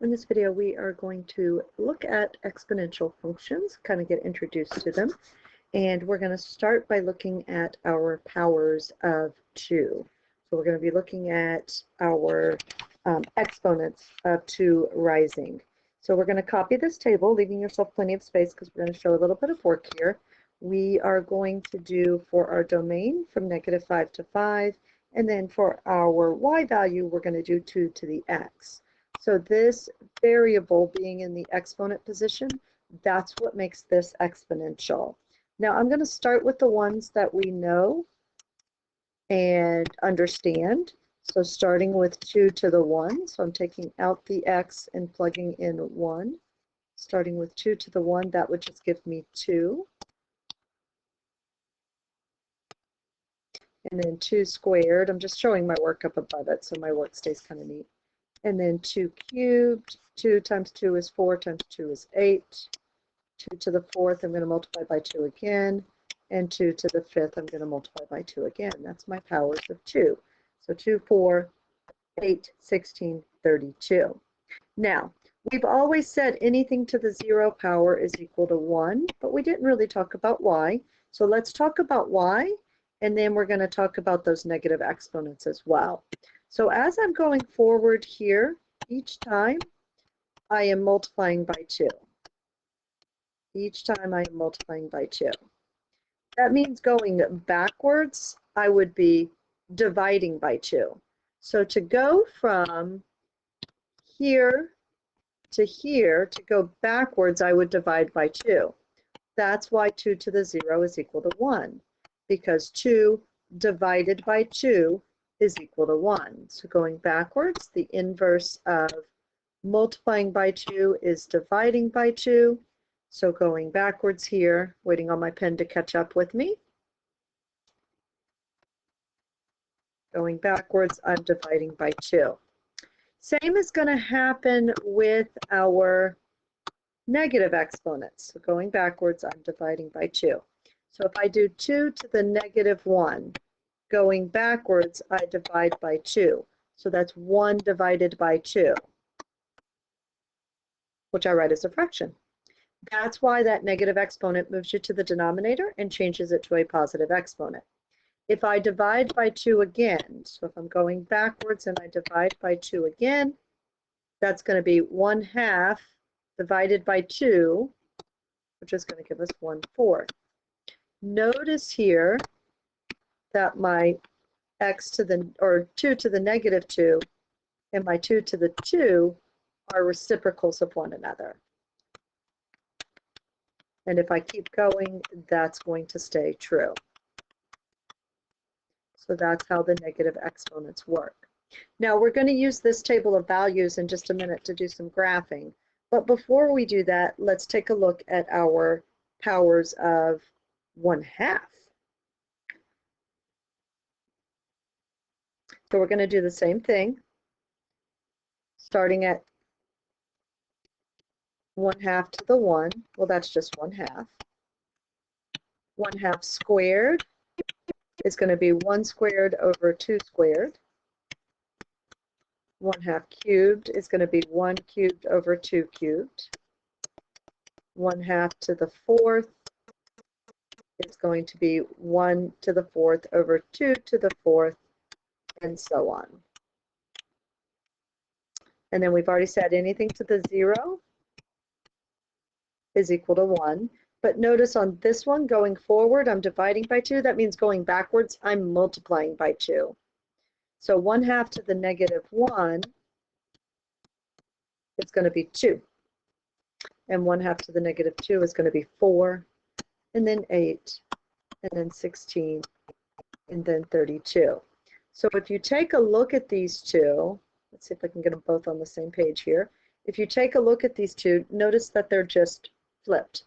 In this video, we are going to look at exponential functions, kind of get introduced to them, and we're going to start by looking at our powers of 2. So we're going to be looking at our exponents of 2 rising. So we're going to copy this table, leaving yourself plenty of space because we're going to show a little bit of work here. We are going to do for our domain from -5 to 5, and then for our y value, we're going to do 2 to the x. So this variable being in the exponent position, that's what makes this exponential. Now I'm going to start with the ones that we know and understand. So starting with 2 to the 1, so I'm taking out the x and plugging in 1. Starting with 2 to the 1, that would just give me 2. And then 2 squared, I'm just showing my work up above it so my work stays kind of neat. And then 2 cubed, 2 times 2 is 4 times 2 is 8. 2 to the 4th, I'm going to multiply by 2 again. And 2 to the 5th, I'm going to multiply by 2 again. That's my powers of 2. So 2, 4, 8, 16, 32. Now, we've always said anything to the 0 power is equal to 1, but we didn't really talk about y. So let's talk about y, and then we're going to talk about those negative exponents as well. So as I'm going forward here, each time I am multiplying by 2. Each time I am multiplying by 2. That means going backwards, I would be dividing by 2. So to go from here to go backwards, I would divide by 2. That's why 2 to the 0 is equal to 1, because 2 divided by 2 is equal to 1. So going backwards, the inverse of multiplying by 2 is dividing by 2. So going backwards here, waiting on my pen to catch up with me. Going backwards, I'm dividing by 2. Same is going to happen with our negative exponents. So going backwards, I'm dividing by 2. So if I do 2 to the -1, going backwards, I divide by 2. So that's 1 divided by 2, which I write as a fraction. That's why that negative exponent moves you to the denominator and changes it to a positive exponent. If I divide by 2 again, so if I'm going backwards and I divide by 2 again, that's going to be 1/2 divided by 2, which is going to give us 1/4. Notice here that my x to the, or 2 to the -2 and my 2 to the 2 are reciprocals of one another. And if I keep going, that's going to stay true. So that's how the negative exponents work. Now we're going to use this table of values in just a minute to do some graphing. But before we do that, let's take a look at our powers of 1/2. So we're going to do the same thing, starting at 1/2 to the 1. Well, that's just 1/2. 1/2 squared is going to be 1 squared over 2 squared. 1/2 cubed is going to be 1 cubed over 2 cubed. 1/2 to the 4th is going to be 1 to the 4th over 2 to the 4th, and so on. And then we've already said anything to the 0 is equal to 1. But notice on this one, going forward, I'm dividing by 2. That means going backwards, I'm multiplying by 2. So 1/2 to the -1 is going to be 2. And 1/2 to the -2 is going to be 4, and then 8, and then 16, and then 32. So if you take a look at these two, let's see if I can get them both on the same page here. If you take a look at these two, notice that they're just flipped.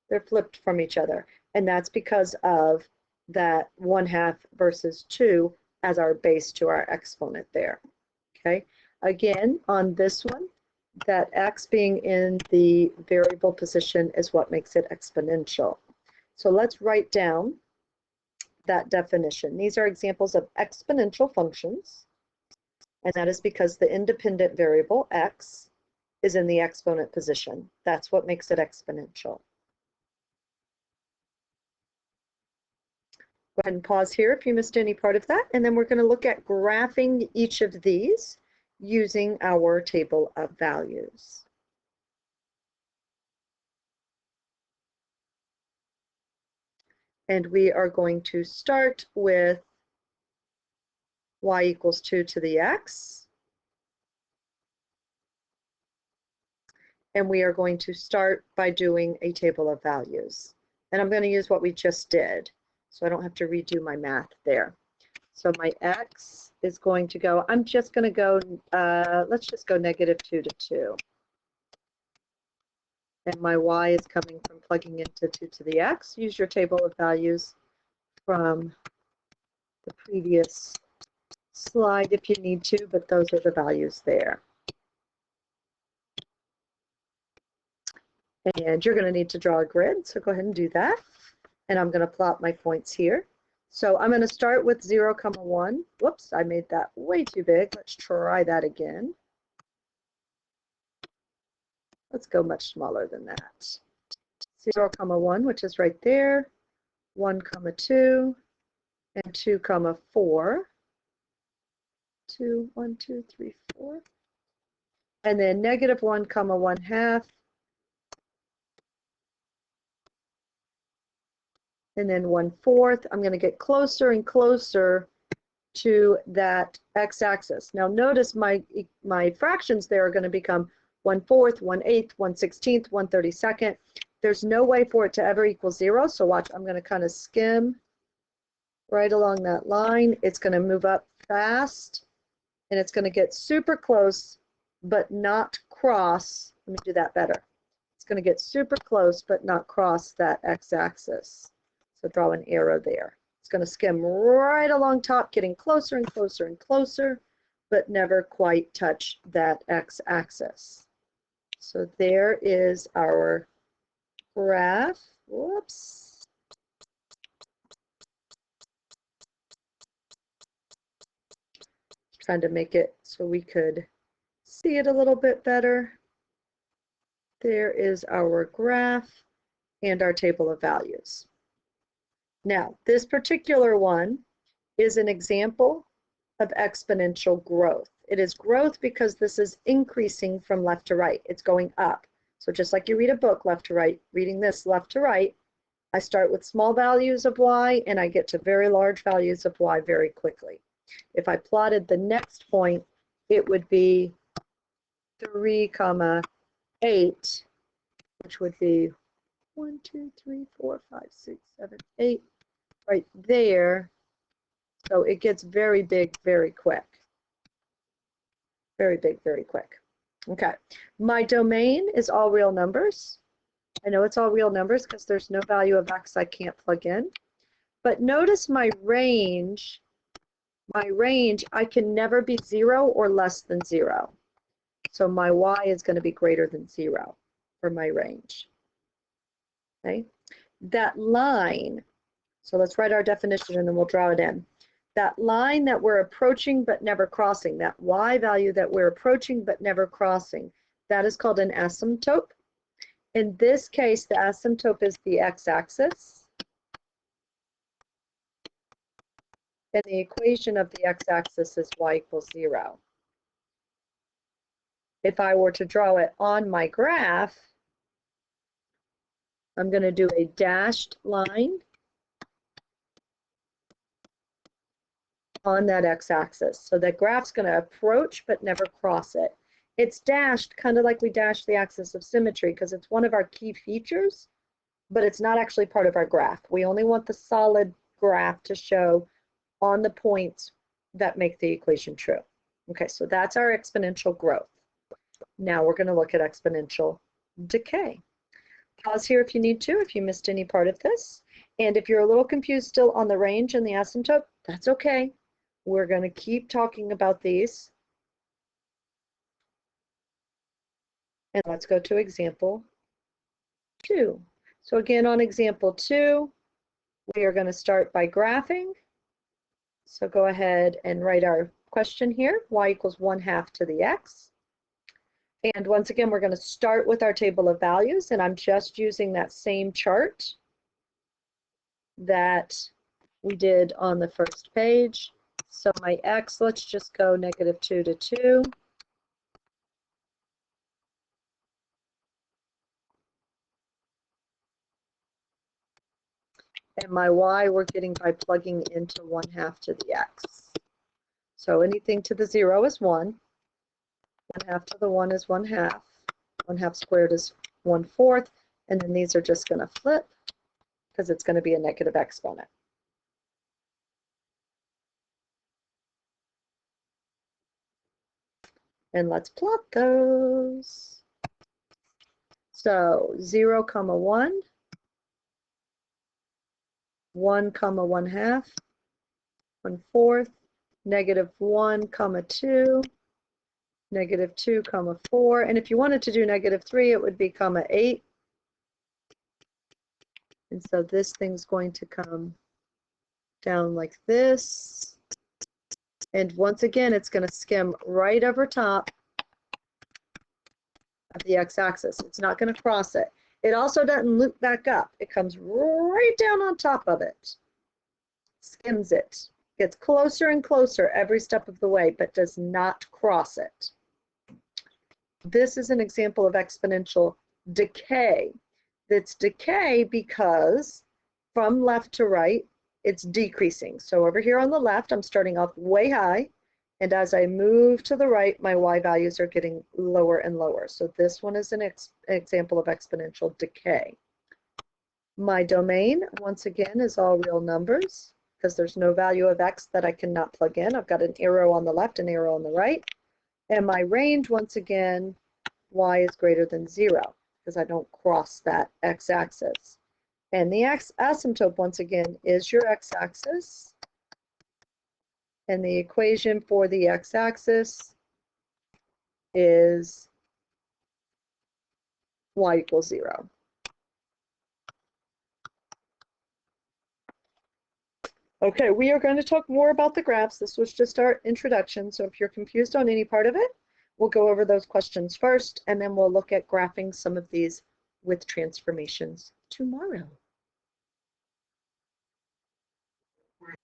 They're flipped from each other. And that's because of that 1/2 versus 2 as our base to our exponent there. Okay. Again, on this one, that x being in the variable position is what makes it exponential. So let's write down that definition. These are examples of exponential functions, and that is because the independent variable x is in the exponent position. That's what makes it exponential. Go ahead and pause here if you missed any part of that, and then we're going to look at graphing each of these using our table of values. And we are going to start with y equals 2 to the x. And we are going to start by doing a table of values. And I'm going to use what we just did, so I don't have to redo my math there. So my x is going to go, I'm just going to go, let's just go -2 to 2. And my y is coming from plugging into 2 to the x. Use your table of values from the previous slide if you need to, but those are the values there. And you're going to need to draw a grid, so go ahead and do that. And I'm going to plot my points here. So I'm going to start with 0, 1. Whoops, I made that way too big. Let's try that again. Let's go much smaller than that. 0, 1, which is right there. 1, 2, and 2, 4. 2, 1, 2, 3, 4. And then -1, 1/2. And then 1/4. I'm going to get closer and closer to that x-axis. Now notice my fractions there are going to become 1/4, 1/8, 1/16, 1/32. There's no way for it to ever equal 0. So watch, I'm going to kind of skim right along that line. It's going to move up fast, and it's going to get super close, but not cross. Let me do that better. It's going to get super close, but not cross that x-axis. So draw an arrow there. It's going to skim right along top, getting closer and closer and closer, but never quite touch that x-axis. So there is our graph. Whoops. Trying to make it so we could see it a little bit better. There is our graph and our table of values. Now, this particular one is an example of exponential growth. It is growth because this is increasing from left to right. It's going up. So just like you read a book left to right, reading this left to right, I start with small values of y and I get to very large values of y very quickly. If I plotted the next point, it would be 3, 8, which would be 1, 2, 3, 4, 5, 6, 7, 8, right there. So it gets very big, very quick. Very big, very quick. Okay, my domain is all real numbers. I know it's all real numbers because there's no value of x I can't plug in. But notice my range, I can never be 0 or less than 0. So my y is going to be greater than 0 for my range. Okay, that line, so let's write our definition and then we'll draw it in. That line that we're approaching but never crossing, that y value that we're approaching but never crossing, that is called an asymptote. In this case, the asymptote is the x-axis. And the equation of the x-axis is y equals 0. If I were to draw it on my graph, I'm going to do a dashed line on that x-axis. So the graph's going to approach but never cross it. It's dashed kind of like we dash the axis of symmetry because it's one of our key features, but it's not actually part of our graph. We only want the solid graph to show on the points that make the equation true. Okay, so that's our exponential growth. Now we're going to look at exponential decay. Pause here if you need to, if you missed any part of this. And if you're a little confused still on the range and the asymptote, that's okay. We're going to keep talking about these. And let's go to example 2. So again, on example 2, we are going to start by graphing. So go ahead and write our question here, y equals 1/2 to the x. And once again, we're going to start with our table of values, and I'm just using that same chart that we did on the first page. So my x, let's just go -2 to 2. And my y, we're getting by plugging into 1/2 to the x. So anything to the 0 is 1. 1/2 to the 1 is 1/2. 1/2 squared is 1/4. And then these are just going to flip because it's going to be a negative exponent. And let's plot those. So 0, 1, 1, 1/2, 1/4, -1, 2, -2, 4. And if you wanted to do -3, it would be 8. And so this thing's going to come down like this. And once again, it's going to skim right over top of the x-axis. It's not going to cross it. It also doesn't loop back up. It comes right down on top of it, skims it, gets closer and closer every step of the way, but does not cross it. This is an example of exponential decay. It's decay because from left to right, it's decreasing. So over here on the left, I'm starting off way high. And as I move to the right, my y values are getting lower and lower. So this one is an example of exponential decay. My domain, once again, is all real numbers because there's no value of x that I cannot plug in. I've got an arrow on the left, an arrow on the right. And my range, once again, y is greater than 0 because I don't cross that x-axis. And the asymptote, once again, is your x-axis. And the equation for the x-axis is y = 0. Okay, we are going to talk more about the graphs. This was just our introduction. So if you're confused on any part of it, we'll go over those questions first, and then we'll look at graphing some of these with transformations tomorrow.